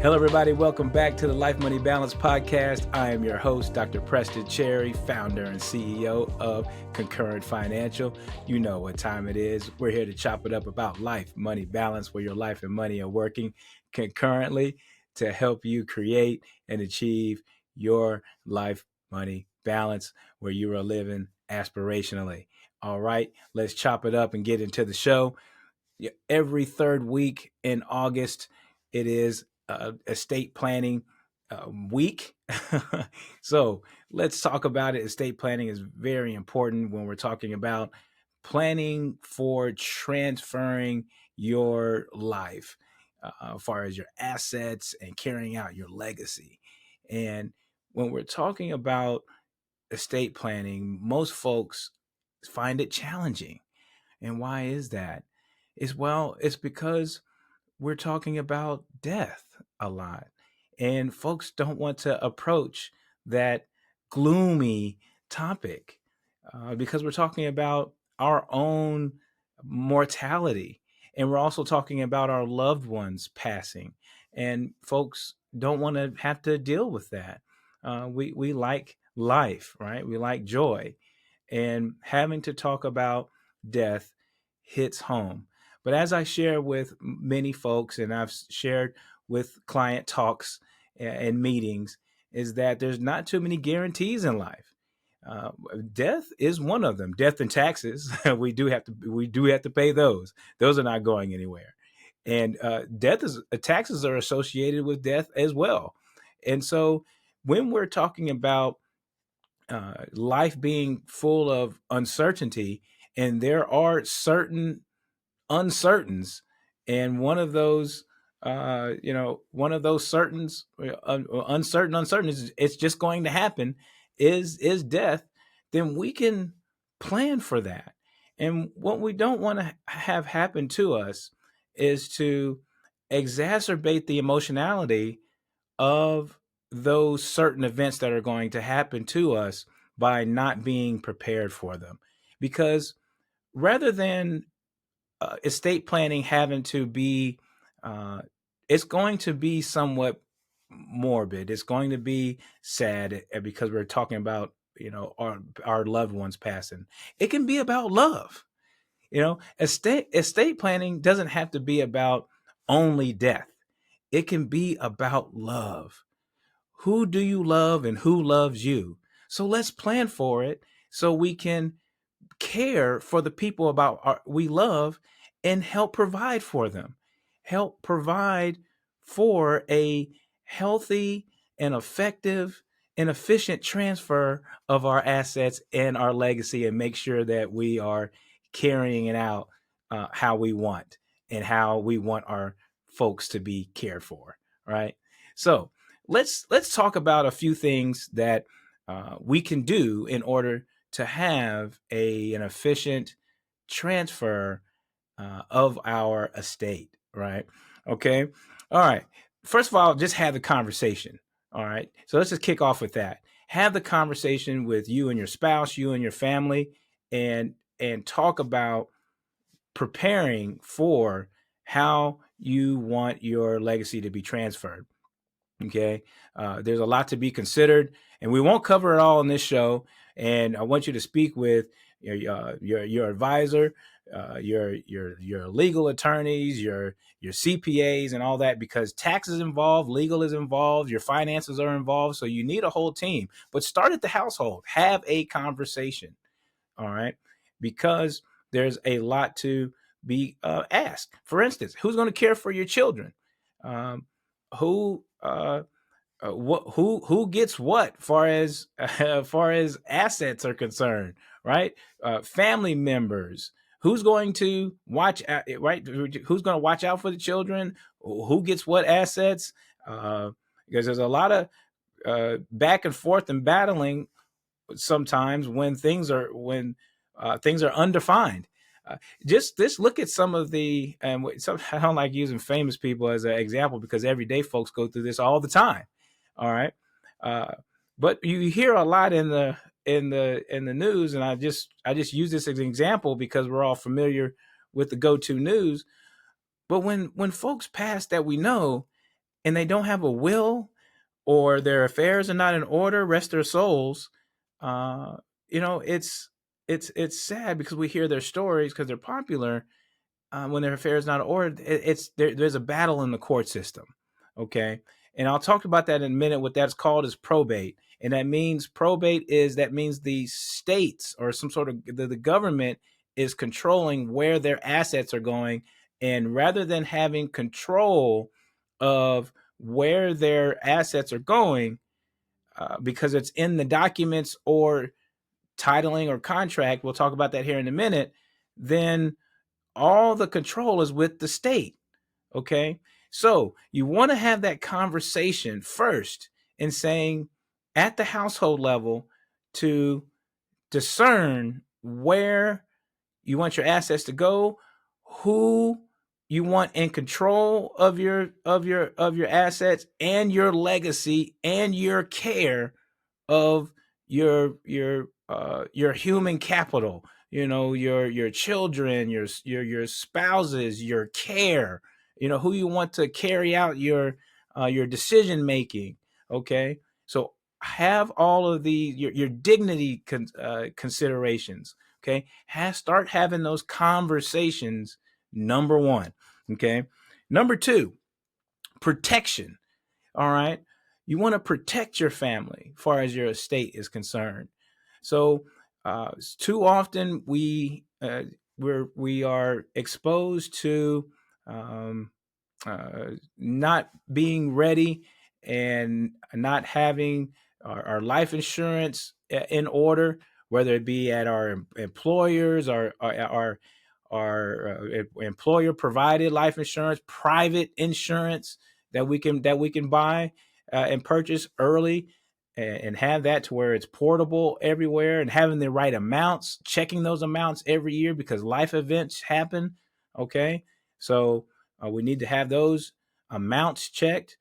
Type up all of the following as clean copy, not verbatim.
Hello, everybody. Welcome back to the Life Money Balance Podcast. I am your host, Dr. Preston Cherry, founder and CEO of Concurrent Financial. You know what time it is. We're here to chop it up about life, money, balance, where your life and money are working concurrently to help you create and achieve your life, money, balance, where you are living aspirationally. All right, let's chop it up and get into the show. Every third week in August, it is estate planning week. So let's talk about it. Estate planning is very important when we're talking about planning for transferring your life as far as your assets and carrying out your legacy. And when we're talking about estate planning, most folks find it challenging. And why is that? It's because we're talking about death a lot. And folks don't want to approach that gloomy topic because we're talking about our own mortality. And we're also talking about our loved ones passing. And folks don't want to have to deal with that. We like life, right? We like joy. And having to talk about death hits home. But as I share with many folks, and I've shared with client talks and meetings, is that there's not too many guarantees in life. Death is one of them. Death and taxes, we do have to pay those. Those are not going anywhere. And taxes are associated with death as well. And so when we're talking about life being full of uncertainty, and there are certain uncertains, and one of those uncertain is it's just going to happen is death, then we can plan for that. And what we don't want to have happen to us is to exacerbate the emotionality of those certain events that are going to happen to us by not being prepared for them. Because rather than estate planning having to be, it's going to be somewhat morbid. It's going to be sad because we're talking about, our loved ones passing. It can be about love. Estate planning doesn't have to be about only death. It can be about love. Who do you love and who loves you? So let's plan for it so we can care for the people we love and help provide for them. Help provide for a healthy and effective and efficient transfer of our assets and our legacy, and make sure that we are carrying it out how we want and how we want our folks to be cared for. Right. So let's talk about a few things that we can do in order to have an efficient transfer of our estate, right? Okay. All right. First of all, just have the conversation. All right. So let's just kick off with that. Have the conversation with you and your spouse, you and your family, and talk about preparing for how you want your legacy to be transferred. Okay. There's a lot to be considered, and we won't cover it all in this show. And I want you to speak with your advisor, your legal attorneys, your CPAs, and all that, because tax is involved, legal is involved, your finances are involved. So you need a whole team. But start at the household. Have a conversation. All right, because there's a lot to be asked. For instance, who's going to care for your children? Who gets what far as assets are concerned, right? Family members, who's going to watch out, right? Who's going to watch out for the children? Who gets what assets? Because there's a lot of back and forth and battling sometimes when things are undefined. Just look at some of the, and I don't like using famous people as an example because everyday folks go through this all the time. All right. But you hear a lot in the news, and I just use this as an example because we're all familiar with the go-to news. But when folks pass that we know, and they don't have a will, or their affairs are not in order, rest their souls. uh it's sad because we hear their stories because they're popular. When their affairs not ordered, there's a battle in the court system. Okay, and I'll talk about that in a minute. What that's called is probate, and that means the states or some sort of the government is controlling where their assets are going, and rather than having control of where their assets are going, because it's in the documents or titling or contract, we'll talk about that here in a minute, then all the control is with the state. Okay. So you want to have that conversation first in saying at the household level to discern where you want your assets to go, who you want in control of your assets and your legacy and your care of your human capital, your children, your spouses, your care, who you want to carry out your decision making. Okay, so have all of your dignity considerations. Okay, start having those conversations. Number one. Okay, number two, protection. All right. You want to protect your family as far as your estate is concerned. So too often we are exposed to um, not being ready and not having our life insurance in order, whether it be at our employers, our employer provided life insurance, private insurance that we can buy and purchase early, and have that to where it's portable everywhere, and having the right amounts, checking those amounts every year because life events happen. Okay, so we need to have those amounts checked.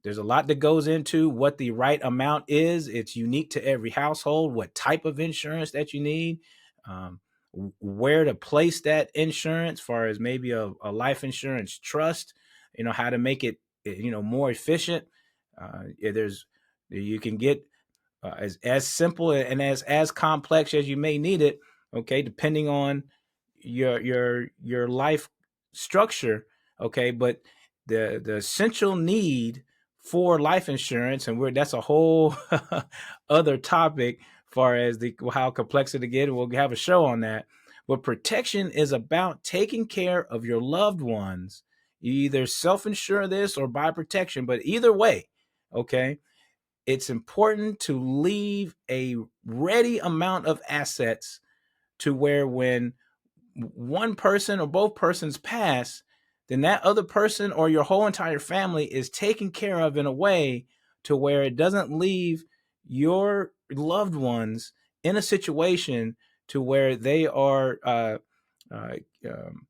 There's a lot that goes into what the right amount is. It's unique to every household, what type of insurance that you need, um, where to place that insurance, far as maybe a life insurance trust, how to make it, more efficient. There's You can get as simple and as complex as you may need it. Okay, depending on your life structure. Okay, but the essential need for life insurance, and that's a whole other topic, far as how complex it gets. We'll have a show on that. But protection is about taking care of your loved ones. You either self-insure this or buy protection, but either way, okay, it's important to leave a ready amount of assets to where when one person or both persons pass, then that other person or your whole entire family is taken care of in a way to where it doesn't leave your loved ones in a situation to where they are uh, um,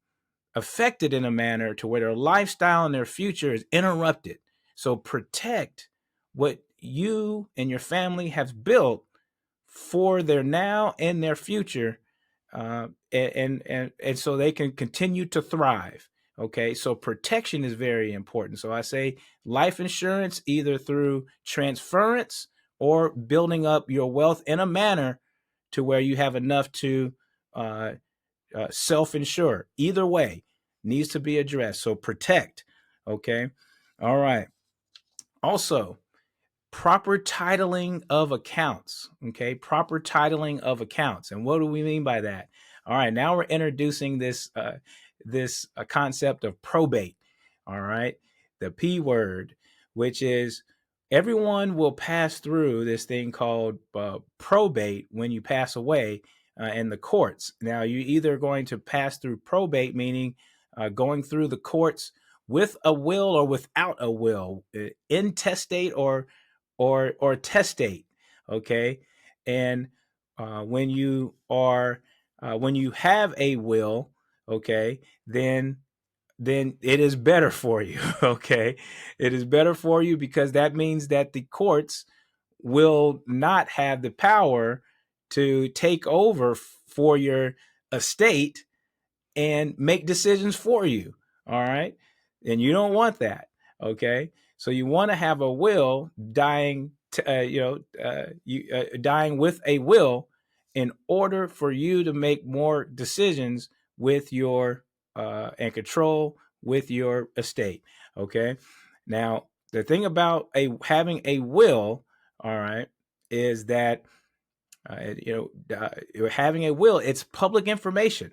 affected in a manner to where their lifestyle and their future is interrupted. So protect what you and your family have built for their now and their future, and so they can continue to thrive. Okay, so protection is very important. So I say life insurance, either through transference or building up your wealth in a manner to where you have enough to uh, self-insure. Either way needs to be addressed. So protect. Okay, all right. Also, proper titling of accounts. Okay, proper titling of accounts. And what do we mean by that? All right, now we're introducing this concept of probate. All right, the P word, which is everyone will pass through this thing called probate when you pass away in the courts. Now, you're either going to pass through probate, meaning going through the courts with a will or without a will, intestate or testate. Okay, and when you have a will, okay, then it is better for you. Okay, it is better for you because that means that the courts will not have the power to take over for your estate and make decisions for you. All right, and you don't want that. Okay, so you want to have a will dying, dying with a will, in order for you to make more decisions with your and control with your estate. Okay, now the thing about having a will, all right, is that having a will, it's public information.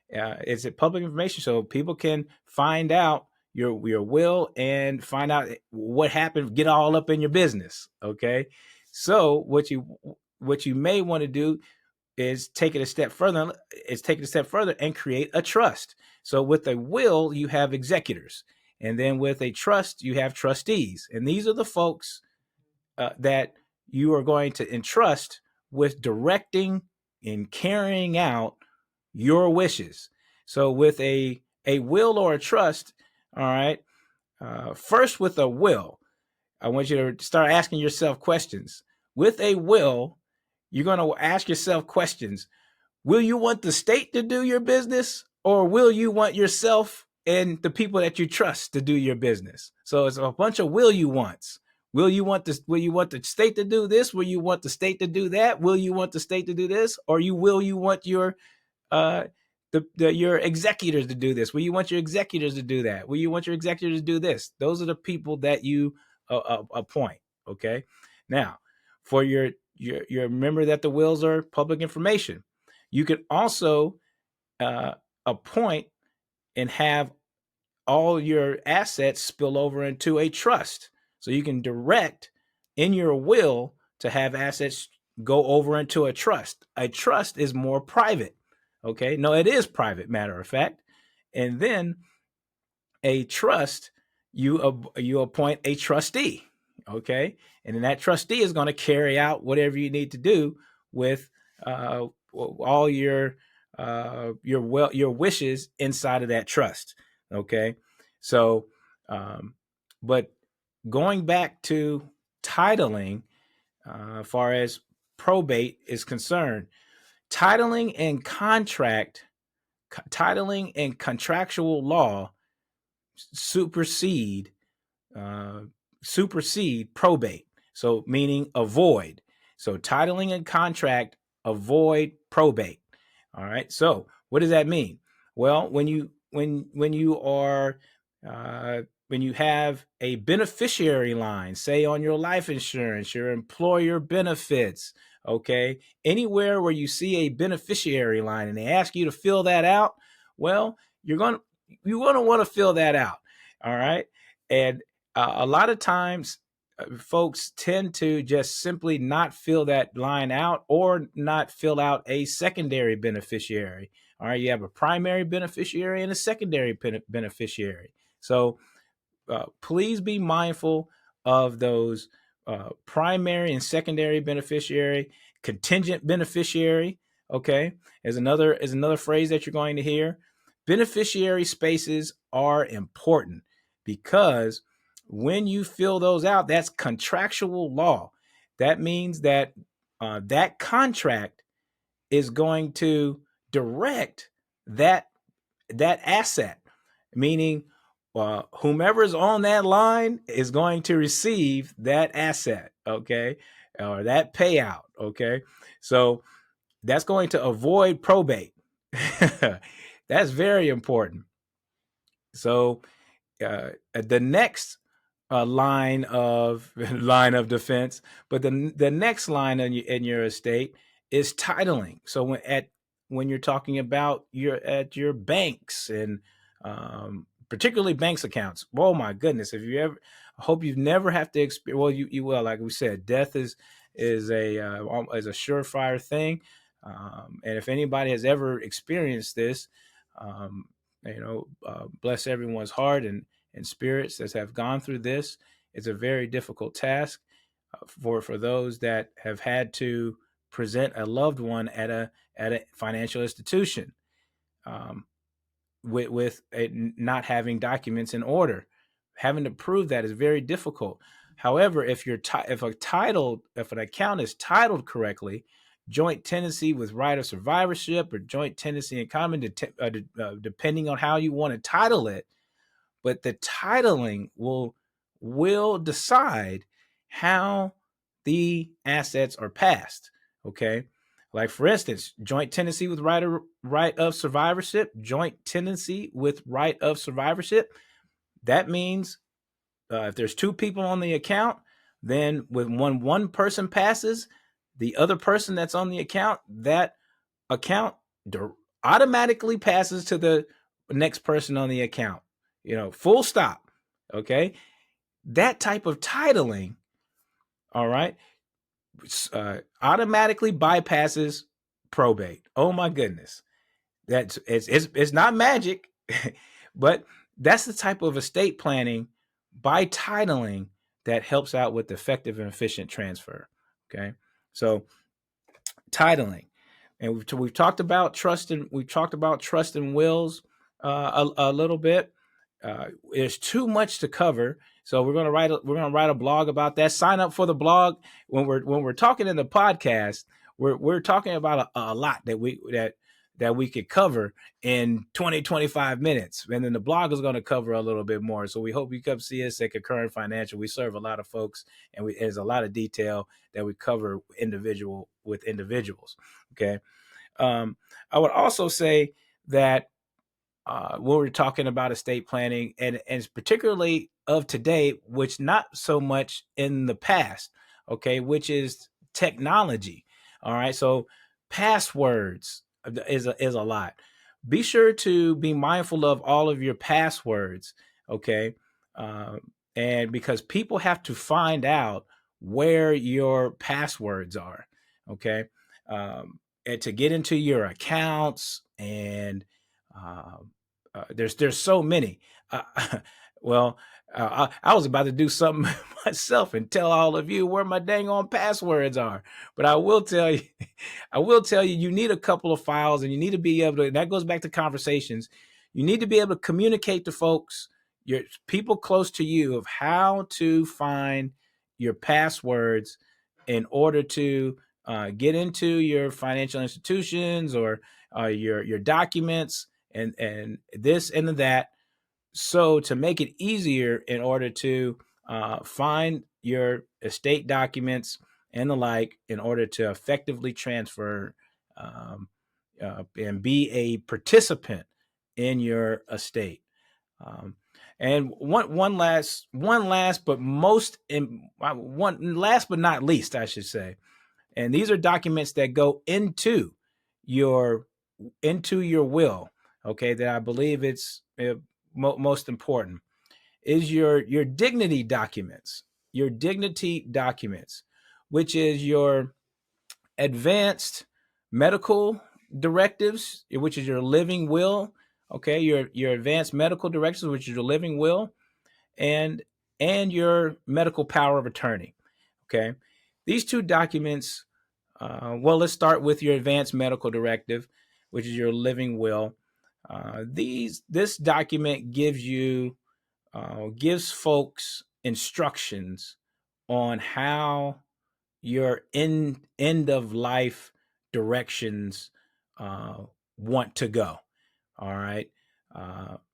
It's a public information, so people can find out your will and find out what happened, get all up in your business. Okay, so what you may want to do is take it a step further. And create a trust. So with a will, you have executors, and then with a trust, you have trustees, and these are the folks that you are going to entrust with directing and carrying out your wishes. So with a will or a trust, all right, first with a will, I want you to start asking yourself questions. With a will, you're going to ask yourself questions. Will you want the state to do your business, or will you want yourself and the people that you trust to do your business? So it's a bunch of will you wants. Will you want this? Will you want the state to do this? Will you want the state to do that? Will you want the state to do this? Or will you want your uh your executors to do this? Will you want your executors to do that? Will you want your executors to do this? Those are the people that you appoint. Okay. Now, for your remember that the wills are public information. You can also appoint and have all your assets spill over into a trust. So you can direct in your will to have assets go over into a trust. A trust is more private. Okay. No, it is private, matter of fact. And then a trust, you appoint a trustee. Okay. And then that trustee is going to carry out whatever you need to do with all your wishes inside of that trust. Okay. So, but going back to titling, as far as probate is concerned, titling and contractual law supersede probate. So meaning avoid. So titling and contract avoid probate. All right. So what does that mean? Well, when you have a beneficiary line, say on your life insurance, your employer benefits, okay, anywhere where you see a beneficiary line and they ask you to fill that out, well, you're going to want to fill that out. All right. And a lot of times folks tend to just simply not fill that line out, or not fill out a secondary beneficiary. All right. You have a primary beneficiary and a secondary beneficiary. So please be mindful of those primary and secondary beneficiary. Contingent beneficiary, okay, is another phrase that you're going to hear. Beneficiary spaces are important, because when you fill those out, that's contractual law. That means that that contract is going to direct that asset, meaning whomever's on that line is going to receive that asset, okay, or that payout, okay. So that's going to avoid probate. That's very important. So the next line of defense, but the next line in your estate is titling. So when you're talking about your banks and particularly banks accounts, oh my goodness, if you ever, I hope you've never have to experience. Well, you will. Like we said, death is a surefire thing, and if anybody has ever experienced this, bless everyone's heart and spirits that have gone through this. It's a very difficult task for those that have had to present a loved one at a financial institution, with not having documents in order. Having to prove that is very difficult. However, if an account is titled correctly, joint tenancy with right of survivorship or joint tenancy in common, depending on how you want to title it. but the titling will decide how the assets are passed. Okay. Like, for instance, joint tenancy with right of survivorship, joint tenancy with right of survivorship. That means if there's two people on the account, then when one person passes, the other person that's on the account, that account automatically passes to the next person on the account. Full stop. Okay. That type of titling, all right, automatically bypasses probate. Oh my goodness. It's not magic, but that's the type of estate planning by titling that helps out with effective and efficient transfer. Okay. So titling, and we've talked about trust, and wills a little bit. There's too much to cover, so we're gonna write a blog about that. Sign up for the blog. When we're talking in the podcast, we're talking about a lot that we could cover in 20-25 minutes, and then the blog is going to cover a little bit more. So we hope you come see us at Concurrent Financial. We serve a lot of folks, and there's a lot of detail that we cover with individuals. Okay. I would also say that when we're talking about estate planning, and particularly of today, which not so much in the past, okay, which is technology. All right. So passwords is a lot. Be sure to be mindful of all of your passwords. Okay. And because people have to find out where your passwords are. Okay. And to get into your accounts, and there's so many. Well, I was about to do something myself and tell all of you where my dang on passwords are, but I will tell you, you need a couple of files, and you need to be able to. And that goes back to conversations. You need to be able to communicate to folks, your people close to you, of how to find your passwords in order to get into your financial institutions, or your documents, and this and that. So to make it easier, in order to find your estate documents and the like, in order to effectively transfer and be a participant in your estate. And one last but not least, I should say. And these are documents that go into your will. Okay, that I believe it's most important is your dignity documents. Your dignity documents, which is your advanced medical directives, which is your living will. Okay, your advanced medical directives, which is your living will, and your medical power of attorney. Okay, these two documents. Well, let's start with your advanced medical directive, which is your living will. This document gives folks instructions on how your end of life directions want to go. All right.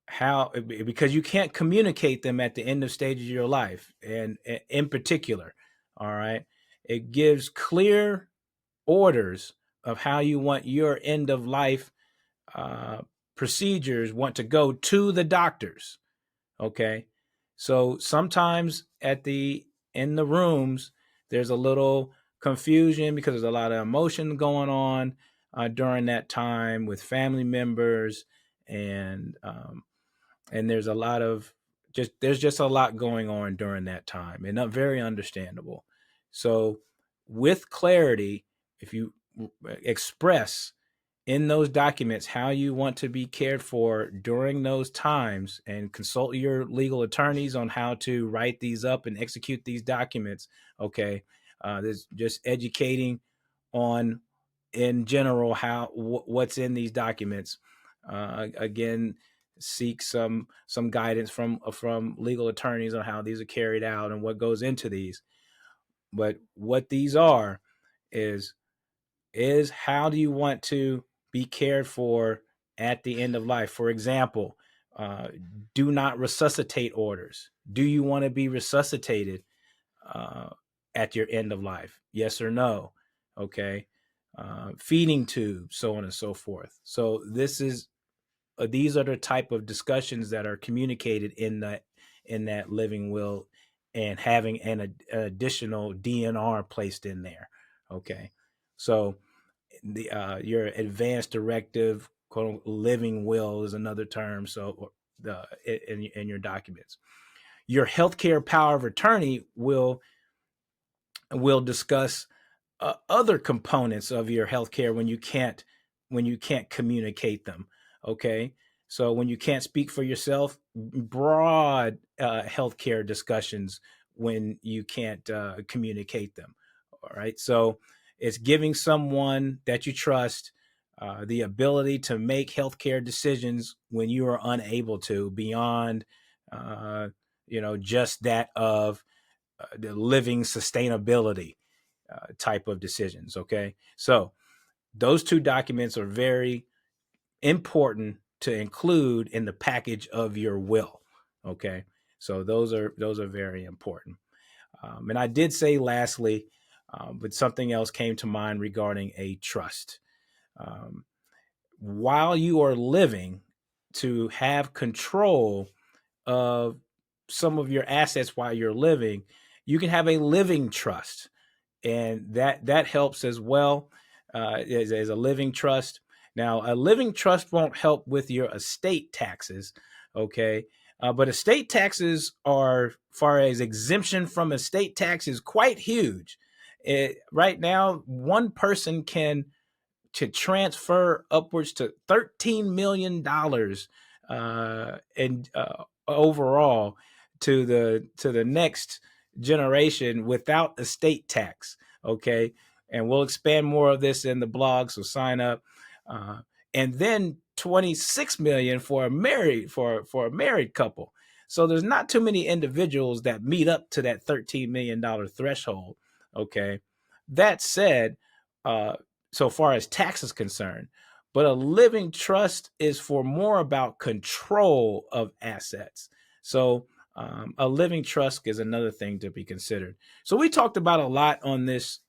How, because you can't communicate them at the end of stages of your life, and in particular. All right. It gives clear orders of how you want your end of life procedures want to go to the doctors. Okay. So sometimes in the rooms, there's a little confusion because there's a lot of emotion going on during that time with family members, and there's a lot of there's just a lot going on during that time, and not very understandable. So with clarity, if you express in those documents how you want to be cared for during those times, and consult your legal attorneys on how to write these up and execute these documents. Okay. There's just educating on, in general, what's in these documents. Again, seek some guidance from legal attorneys on how these are carried out and what goes into these. But what these are is how do you want to be cared for at the end of life? For example, Uh, do not resuscitate orders. Do you want to be resuscitated uh, at your end of life? Yes or no? Okay. Feeding tubes, so on and so forth. So these are the type of discussions that are communicated in that living will, and having an additional DNR placed in there. Okay. So the your advanced directive, quote, living will is another term. So the in your documents, your healthcare power of attorney will discuss other components of your healthcare when you can't communicate them. Okay, so when you can't speak for yourself, broad healthcare discussions when you can't communicate them. All right, so it's giving someone that you trust the ability to make healthcare decisions when you are unable to, beyond uh, just that of the living sustainability type of decisions. Okay, so those two documents are very important to include in the package of your will. Okay, so those are very important. And I did say lastly, but something else came to mind regarding a trust. Um, while you are living, to have control of some of your assets while you're living, you can have a living trust, and that helps as well, as a living trust. Now, a living trust won't help with your estate taxes, okay? But estate taxes are, far as exemption from estate tax, is quite huge. Right now, one person can to transfer upwards to $13 million and overall to the next generation without estate tax. Okay, and we'll expand more of this in the blog, so sign up. Uh, and then 26 million for a married couple. So there's not too many individuals that meet up to that $13 million threshold. Okay, that said, uh, so far as tax is concerned. But a living trust is for more about control of assets. So a living trust is another thing to be considered. So we talked about a lot on this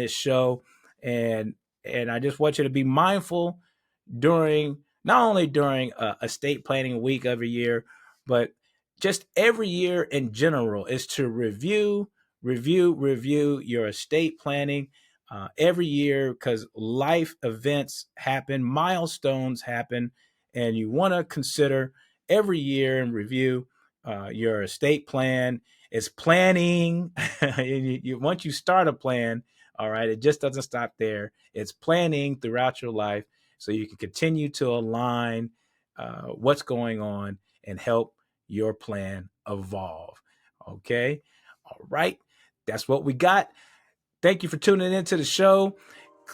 show, and I just want you to be mindful during, not only during estate planning week every year, but just every year in general, is to review your estate planning every year, because life events happen, milestones happen, and you want to consider every year and review your estate plan. It's planning. Once you start a plan, all right, it just doesn't stop there. It's planning throughout your life, so you can continue to align what's going on and help your plan evolve. Okay, all right, that's what we got. Thank you for tuning into the show.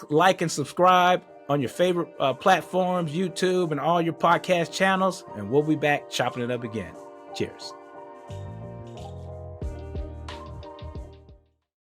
Like and subscribe on your favorite platforms, YouTube, and all your podcast channels. And we'll be back chopping it up again. Cheers.